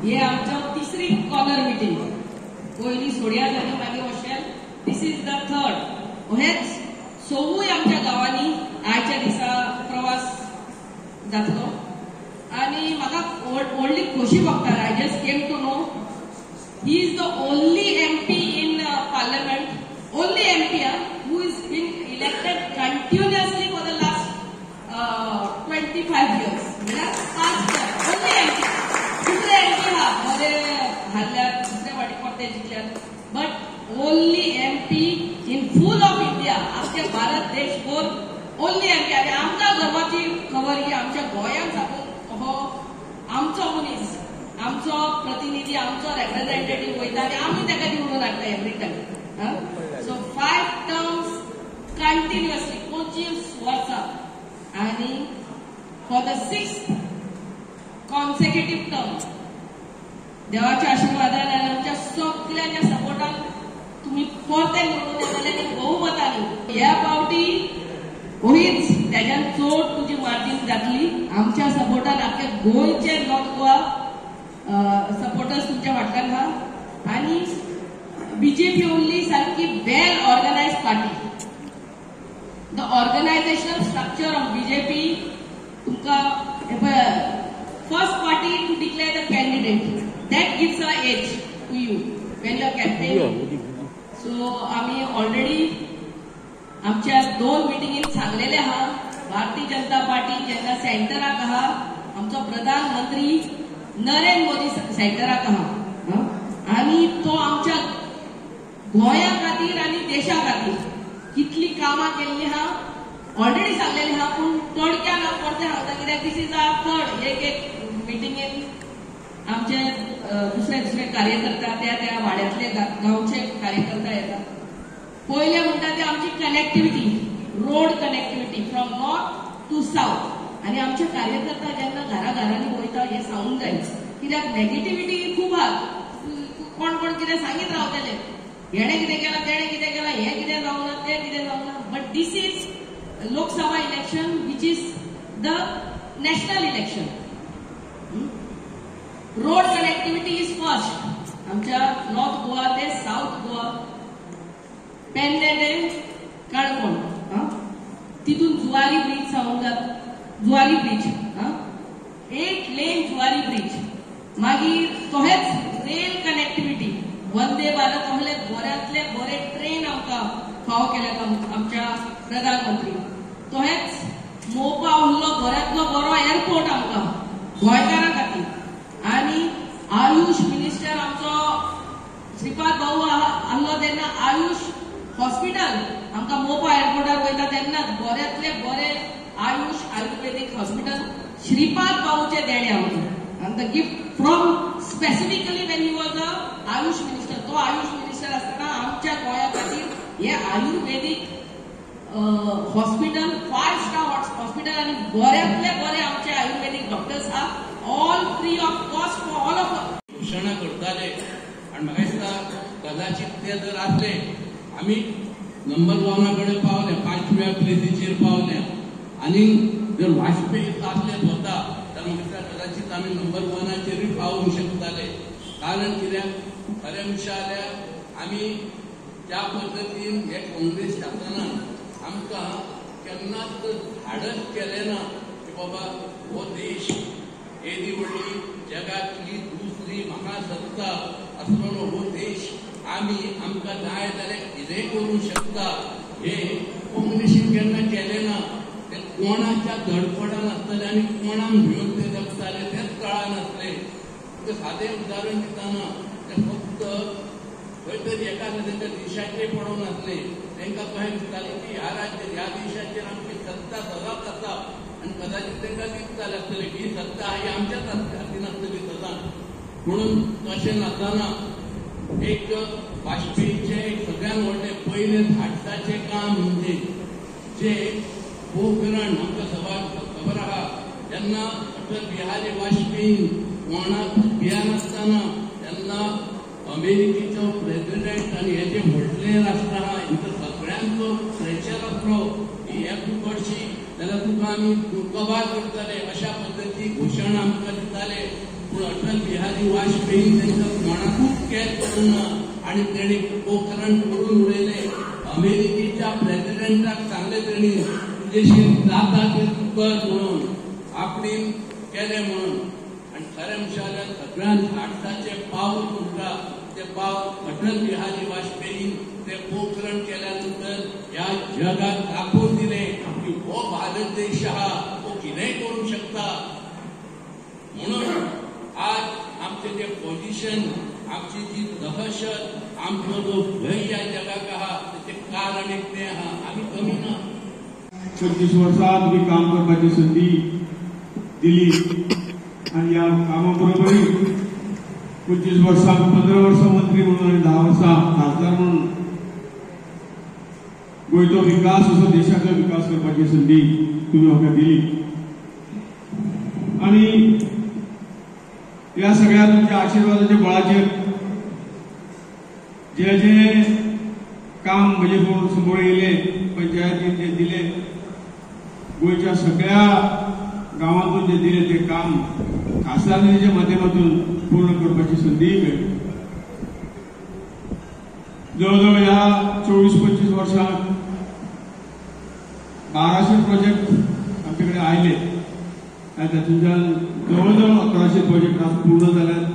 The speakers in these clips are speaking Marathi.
हे आमच्या तिसरी कॉर्नर मीटिंग पयली सोडिया जाली मागीर अशें दिस इज द थर्ड हेच सवूय आमच्या गांवांनी आयच्या दिसा प्रवास जातलो आणि म्हाका व्हडली खोशी भोगता I just came to know he is the only MP in parliament, only MP who is been elected continuously for the last 25 years. Only MP. दुसरे MP हा बरे हल्ल्यात दुसरे वाटी परते जिंकल्यात but only MP in full of India आमच्या भारत देशभर only MP आणि आमच्या गर्वाची खबर ही आमच्या गोंयांत साकून हो आमचो मनीस आमचो प्रतिनिधी आमचो रिप्रेझेंटेटिव्ह वयता आणि आम्ही ताका निवडून हाडटा every time so 5 terms continuously 25 वर्सां आणि फॉर द 6th कॉन्सेक्युटिव्ह टर्म देवाच्या आशीर्वादान आणि आमच्या सगळ्यांच्या सपोर्टान तुम्ही परते निवडून येतले आणि बहुमतांनी ह्या फावटी होईच त्याच्यान चड तुजी मार्जिन जातली आमच्या सपोर्टान आख्या गोंयचे नॉर्थ गोवा सपोर्टर्स तुमच्या वाटल्यान हा आणि BJP ओनली सारकी well organised party the organisational structure of BJP तुमका first party to declare the candidate that gives a edge to you when your campaign so आम्ही ऑलरेडी आमच्या 2 मिटिंगेत सांगलेले आहा भारतीय जनता पार्टी जेन्ना सेंटराक आहा आमचो प्रधानमंत्री नरेंद्र मोदी सेंटराक आहा आणि तो आमच्या गोंया खातीर आणि देशा खातीर कितली कामां केल्ली आहा ऑलरेडी सांगलेली आहा पूण थोडक्यान हांव परते सांगता कित्याक दिस इज आवर थर्ड एक मिटिंगेन आमचे दुसरे कार्यकर्ता त्या वाड्यातले गांवचे कार्यकर्ता येतात पहिले म्हणटा ते आमची connectivity road connectivity from north to south आणि आमचे कार्यकर्ता जेन्ना घराघरांनी वयता हे सांगूंक जाय कित्याक नेगेटिव्हिटी खूब आहा कोण कितें सांगीत रावतले हेणे कितें केलां तेणे कितें केलां हे कितें जावना तें कितें जावना but this is Lok Sabha election which is the national election road connectivity is first आमच्या नॉर्थ गोवा ते साऊथ गोवा पेडणे ते काणकोण तितून जुवारी ब्रिज सांगूंक जाता जुवारी ब्रिज 8 लेन जुवारी ब्रिज मागीर तोहेच रेल कनेक्टिविटी वंदे भारत आहले बऱ्यांतले बरे ट्रेन आमकां फाव केल्यात आमच्या प्रधानमंत्री तोहेच मोपा आहलो बऱ्यांतलो बरो एअरपोर्ट आमकां गोंयकारां खातीर आणि आयुष मिनिस्टर आमचो श्रीपाद भाऊ आहलो तेन्ना आयुष हॉस्पिटल आमकां मोपा एअरपोर्टार वयता तेन्नाच बऱ्यांतले बरे आयुष आयुर्वेदिक हॉस्पिटल श्रीपाद भाऊचे देणे आमकां and the gift from specifically when he was a Ayush minister तो आयुष मिनिस्टर असताना आमच्या गोंया खातीर हे आयुर्वेदिक हॉस्पिटल 5 स्टार हॉस्पिटल आणि बऱ्यांतले बरे आमचे आयुर्वेदिक डॉक्टर्स आहा all free of cost for all of घोषणा करताले आणि म्हाका दिसता कदाचित ते जर आसले आमी नंबर 1 कडे पावले 5व्या प्लेसीचेर पावले आणि जर वाजपेयी आसले स्वता तर म्हाका कदाचित आमी नंबर 1चेरूय पावूंक शकताले कारण कित्याक खरें म्हणचें जाल्यार आमी त्या पद्दतीन हे काँग्रेस शासनान आमकां केन्नाच धाडस केलें ना की बाबा हो देश येदी व्हडली जगातली दुसरी महासत्ता आसलेलो हो देश आमी आमकां जाय जाल्यार कितेंय करूंक शकता हे काँग्रेसीन केन्ना केलें ना ते कोणाच्या धडपडान आसतले आनी कोणाक घेवन ते जगताले तेच कळना नासले सादें उदाहरण दितना ते फक्त खंय तरी एका तांच्या देशाचेर पडून नासले तांकां कशें दिसतालें की ह्या देशाचेर आमची सत्ता सदांच आसा आनी कदाचित तांकां दिसतालें आसतलें की ही सत्ता ही आमच्याच हातीन आसतली सदांच म्हणून तशें नासतना एक वाजपेयीचें एक सगळ्यात व्हडलें पयलें धाडसाचें काम म्हणजे जे पोखरण आमकां खबर आहा जेन्ना अटल बिहारी वाजपेयीन कोणाक भियानासतना तेन्ना अमेरिकेचो प्रेसिडेंट आनी हे जे व्हडले राष्ट्र आहा हांचो सगळ्यांचो प्रेशर आसलो की हे तूं करशी जाल्यार तुका आमी कबार करतले अशा पद्दती घोशणा आमकां दिताले पूण अटल बिहारी वाजपेयी तांकां कोणाकूच कॅच करूंक ना आनी तेणी पोखरण करून उडयले. अमेरिकेच्या प्रेसिडेंटाक सांगले तेणी तुजेशी जाता ते कर म्हणून आपणीन केलें म्हणून. आनी खरें म्हणशें जाल्यार सगळ्यांत हाडसाचें पावल उरता ते पावल अटल बिहारी वाजपेयीन ते पोखरण केल्या नंतर ह्या जगाक दाखोवन दिलें की हो भारत देश आहा तो कितेंय करूंक शकता. म्हणून आज आमचें जें पोझिशन, आमची जी दहशत, आमचो जो भंय ह्या जगाक आहा तेचें कारण एक तें आहा, आमी कमी ना. 25 वर्सां तुम्ही काम करपाची संधी दिली आणि या कामाबरोबरही 25 वर्सां 15 वर्सां मंत्री म्हणून आणि 10 वर्सां खासदार म्हणून गोंयचो विकास असो देशाचो विकास करपाची संधी तुम्ही म्हाका दिली. आणि या सगळ्या तुमच्या आशीर्वादाच्या बळाचेर जे जे काम म्हणजे समोर येले पंचायतीन जे दिले, गोयच्या सगळ्या गावांतून जे दिले ते काम खासदार निधीच्या माध्यमातून पूर्ण करपाची संधी मेळ्ळी. जवळजवळ या 24-25 वर्षांत 1200 प्रोजेक्ट आमच्याकडे आयले. तातूंतल्यान जवळजवळ 1100 प्रोजेक्ट आज पूर्ण जाल्यात.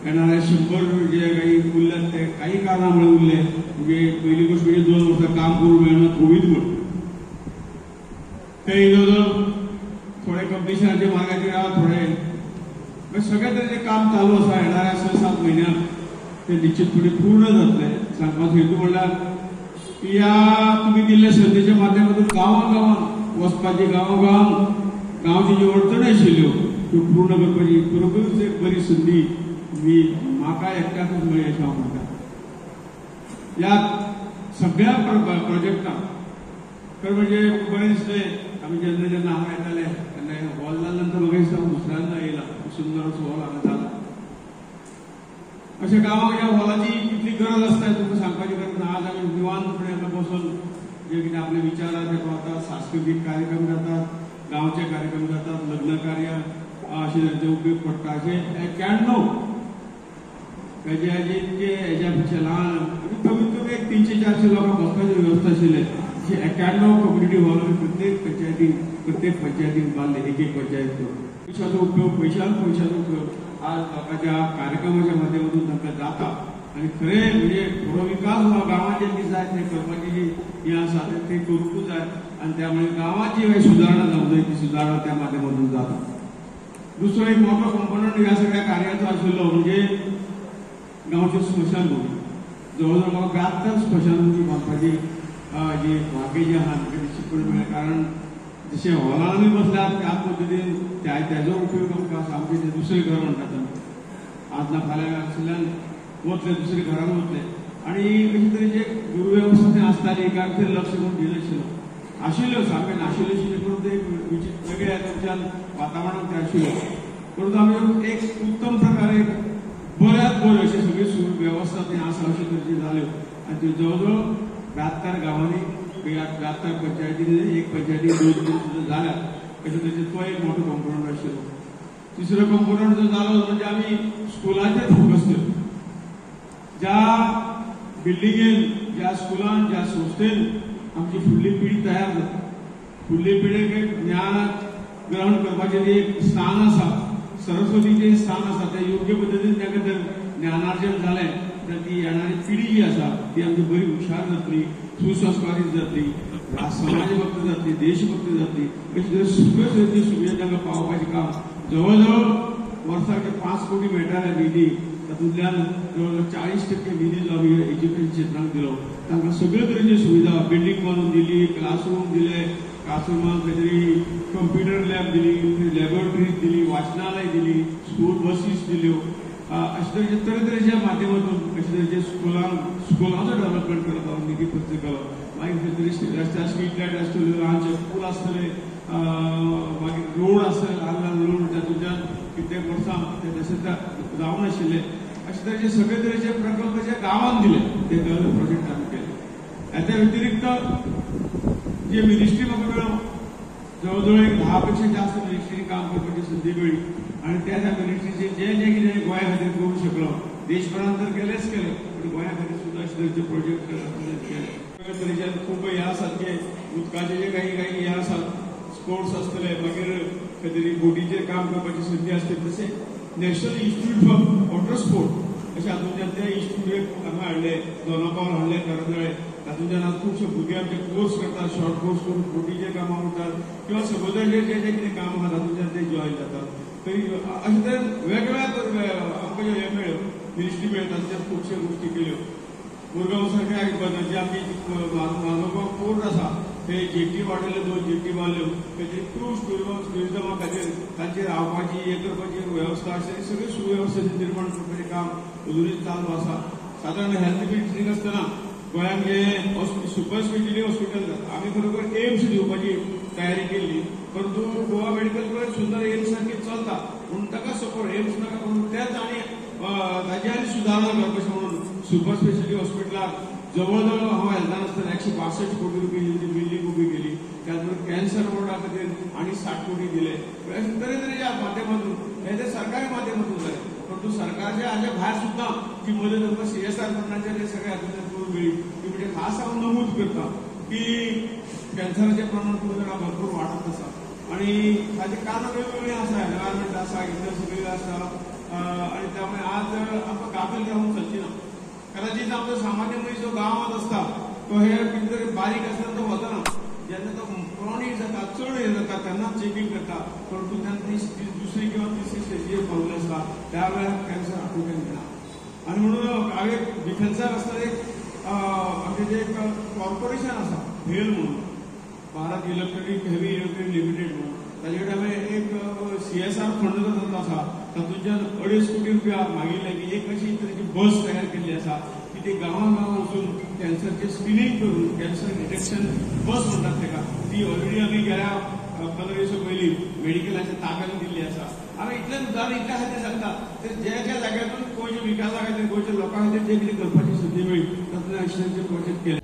येणारे 100 जे काही उरल्यात ते काही कारणामुळे उरले. म्हणजे पहिली गोष्ट म्हणजे 2 वर्सां काम करूंक मेळना, कोविड म्हणून ते जवळजवळ थोडे कंपिटिशनाच्या मार्गाचेर आहा, थोडे सगळ्या तरेचें काम चालू आसा. येणाऱ्या 6-7 म्हयन्यांत ते निश्चितपणे पूर्ण जातले. सांगपाचो हेतू म्हणल्यार की या तुम्ही दिल्ल्या संधीच्या माध्यमातून गांवागांवांत वचपाची, गांवागांवांत गांवची ज्यो अडचणी आशिल्ल्यो त्यो पूर्ण करपाची खरोखरूच एक बरी संधी मी म्हाका एकट्याकूच मेळ्ळी अशें हांव म्हणटा. ह्या सगळ्या प्रोजेक्टांक खरें म्हणजे बरें दिसलें. आमी जेन्ना जेन्ना हांगा येताले तेन्ना हॉल जाल्या नंतर म्हाका दिसता दुसऱ्यांदा येयला, सुंदर असो हॉल हांगा जाला. अशें गांवांक ह्या हॉलाची कितली गरज आसता तुमकां सांगपाची गरज ना. आज आमी निवांतपणे हांगा बसून जे कितें आपले विचार आसा ते पावतात, सांस्कृतीक कार्यक्रम जातात, गांवचे कार्यक्रम जातात, लग्न कार्य अशें तांचे उपयोग पडटा. अशें आय कॅन नो हेज्या पेक्षा ल्हान कमीत कमी 300-400 लोकांक बसपाची वेवस्था आशिल्ले. एकाण्णव कम्युनिटी हॉल प्रत्येक पंचायतीन बांधले, एक पंचायत करून. पैशाचो उपयोग आज लोकांच्या कार्यक्रमाच्या माध्यमातून तांकां जाता. आणि खरें म्हणजे थोडो विकास हो गांवांत जे जाय ते करपाची जी हें आसा ते करूंकूच जाय. आनी त्यामुळे गांवांची जी सुदारणा जावंक जाय ती सुदारणा त्या माध्यमातून जाता. दुसरो एक मोठो कंपोनंट ह्या सगळ्या कार्याचो आशिल्लो म्हणजे गांवच्यो स्मशानभूमी. जवळजवळ म्हाका 72 स्मशानभूमी बांदपाची जी वागे जी आहा म्हाका निश्चितपणे मेळ्ळें. कारण जशें हॉलान आमी बसल्यात त्या पद्दतीन त्याचो उपयोग आमकां आसा. आमचें जें दुसरें घर म्हणटात आज ना फाल्यां आशिल्ल्यान वतले दुसरे घरान वतले. आनी अशे तरेचे दुर्वेवस्था थंय आसताली, एका लक्ष कोण दिनाशिल्लो. आशिल्ल्यो सारकें नाशिल्ल्यो आशिल्ल्यो पूण ते वेगळ्या तरेच्यान वातावरणांत ते आशिल्ल्यो. परंतु आमी एक उत्तम प्रकारे बऱ्यात बऱ्यो अशें सगळी वेवस्था थंय आसा अशे तरेची जाल्यो. आनी त्यो जवळजवळ 72 गांवांनी 72 पंचायतींनी एक पंचायती 2 सुद्दां जाल्यात. अशे तरेचे तो एक मोठो कंपोनंट आशिल्लो. तिसरो कंपोनंट जो जालो म्हणजे आमी स्कुलाचेर फोकस केलो. ज्या बिल्डिंगेन, ज्या स्कुलान, ज्या संस्थेन आमची फुडली पिढी तयार जाता, फुडली पिढीक एक ज्ञान ग्रहण करपाचें एक स्थान आसा, सरस्वतीचें स्थान आसा, ते योग्य पद्दतीन ताका जर ज्ञानार्जन जालें तर ती येणारी पिढी जी आसा ती आमची बरी हुशार जातली, सुसंस्कारीत जातली, समाजभक्त जातली, देशभक्त जातली. अशें सगळ्यो तरेच्यो सुविधा तांकां पावोवपाचें काम जवळजवळ वर्साचे 5 कोटी मेळटाले निधी. तातूंतल्यान जवळजवळ 40% निधी जो आमी एज्युकेशन क्षेत्रांत दिलो. तांकां सगळ्यो तरेच्यो सुविधा बिल्डींग बांदून दिली, क्लासरूम दिले, क्लासरुमांत खंय तरी कंप्युटर लॅब दिली, लॅबोरेटरीज दिली, वाचनालय दिली, स्कूल बसीस दिल्यो. अशे तरेचे तरेतरेच्या माध्यमातून अशे तरेचे स्कुलांचो डेव्हलपमेंट करप हांव निधी खर्च केलो. मागीर खंय तरी रस्त्यार स्ट्रीट लायट आसतल्यो, ल्हानशे पूल आसतले, मागीर रोड आसतले, ल्हान ल्हान रोड तातूंतल्यान कित्येक वर्सां ते तशें जावनाशिल्ले. अशे तरेचे सगळे तरेचे प्रकल्प जे गांवांत दिले ते प्रोजेक्ट आमी केले. हाच्या व्यतिरिक्त जे मिनिस्ट्री म्हाका मेळ्ळो, जवळजवळ एक 10 पेक्षा जास्त मिनिस्ट्रीनी काम करपाची संधी मेळ्ळी. आणि त्या मिनिस्ट्रीचे जे जे कितें गोंया खातीर करूंक शकलो देशभरात तर केलेच केले पण गोंया खातीर सुद्धा अशे प्रोजेक्ट केले तरेच्यान खूब हे आसात जे उदकाचे जे काही हे आसात स्पोर्ट्स आसतले मागीर खंय तरी बोटीचेर काम करपाची संदी आसतली तशें national institute for water sport अशें हातूंतल्यान ते इन्स्टिट्यूट हांगा हाडले दोनापावल हाडले करंदळे तातूंतल्यान आज खुबशे भुरगे आमचे कोर्स करतात शॉर्ट कोर्स करून बोटीचेर कामां करतात किंवा समुद्राचेर जे कितें काम आसा तातूंतल्यान ते जॉयन जातात तरी अशे तरेन वेगवेगळ्या आमकां हे मेळ्यो मिनिस्ट्री मेळ्यो तातूंतल्यान खुबश्यो गोश्टी केल्यो मुरगांव सारख्या जे आमची मानोगांव पोर्ट आसा ते जेटी वाडयल्यो 2 जेटी बांदल्यो तेजे क्रूज टुरिजमा खातीर तांचेर रावपाची हे करपाची वेवस्था आशिल्ली सगळी सुवेवस्था निर्माण करपाचें काम अजुनूय चालू आसा सादारण हेल्थ मिनिस्ट्रीक आसतना गोंयांत हे सुपर स्पेशलिटी हॉस्पिटल आमी खरोखर एम्स दिवपाची तयारी केल्ली परंतु गोवा मेडिकल कॉलेज सुद्दां एम्स सारकी चलता पूण ताका सपोर्ट एम्स नाका म्हणून तेच आनी ताची आनी सुदारणा करपाची म्हणून सुपर स्पेशलिटी हॉस्पिटलाक जवळ हांव हेल्थान आसतना 162 कोटी रुपयांची बिल्डींग उबी केली त्याचबरोबर कॅन्सर वॉर्डा खातीर आनी 60 कोटी दिले तरेतरेच्या माध्यमातून हे ते सरकारी माध्यमातून जाले परंतु सरकारच्या हाचे भायर सुद्दां जी मदत आमकां CSR फंडाच्या ते सगळ्या हातूंतल्यान करून मेळ्ळी ती म्हणजे खास हांव नमूद करता की कॅन्सराचें प्रमाण तुमकां भरपूर वाडत आसा आणि ताचे कारण वेगवेगळे आसा एनवायरमेंट आसा इतर सगळे आसा आणि त्यामुळे आज आमकां गाफील रावूंक चलची ना कदाचित आमचो सामान्य मनीस जो गांवांत आसता तो हे कितें बारीक आसतना तो वतना जेन्ना तो क्रॉनीक जाता चड हे जाता तेन्ना चेकिंग करता परंतु तेन्ना दुसरी किंवा तिसरी स्टेजीर पावले आसता त्या वेळार कॅन्सर आटोक्यान घेना आनी म्हणून हांवें डिफेन्साक आसतना एक आमचें जे कॉर्पोरेशन आसा भेल म्हणून Bharat electronic heavy electric limited म्हणून ताचे कडेन हांवें एक CSR फंड जो आसा तातूंतल्यान 2.5 कोटी रुपया मागिल्ले की एक अशी तरेची बस तयार केल्ली आसा की ती गांवांत वचून कॅन्सरचें स्क्रिनींग करून कॅन्सर डिटेक्शन बस म्हणटात ताका ती ऑलरेडी आमी गेल्या 15 दिसा पयलीं मेडिकलाच्या ताब्यात दिल्ली आसा हांवें इतलें उदाहरण इतल्या खातीर सांगता तर ज्या जाग्यातून गोंयच्या विकासा खातीर गोंयच्या लोकां खातीर जे कितें करपाची संदी मेळ्ळी तातूंतल्यान अशें प्रोजेक्ट केले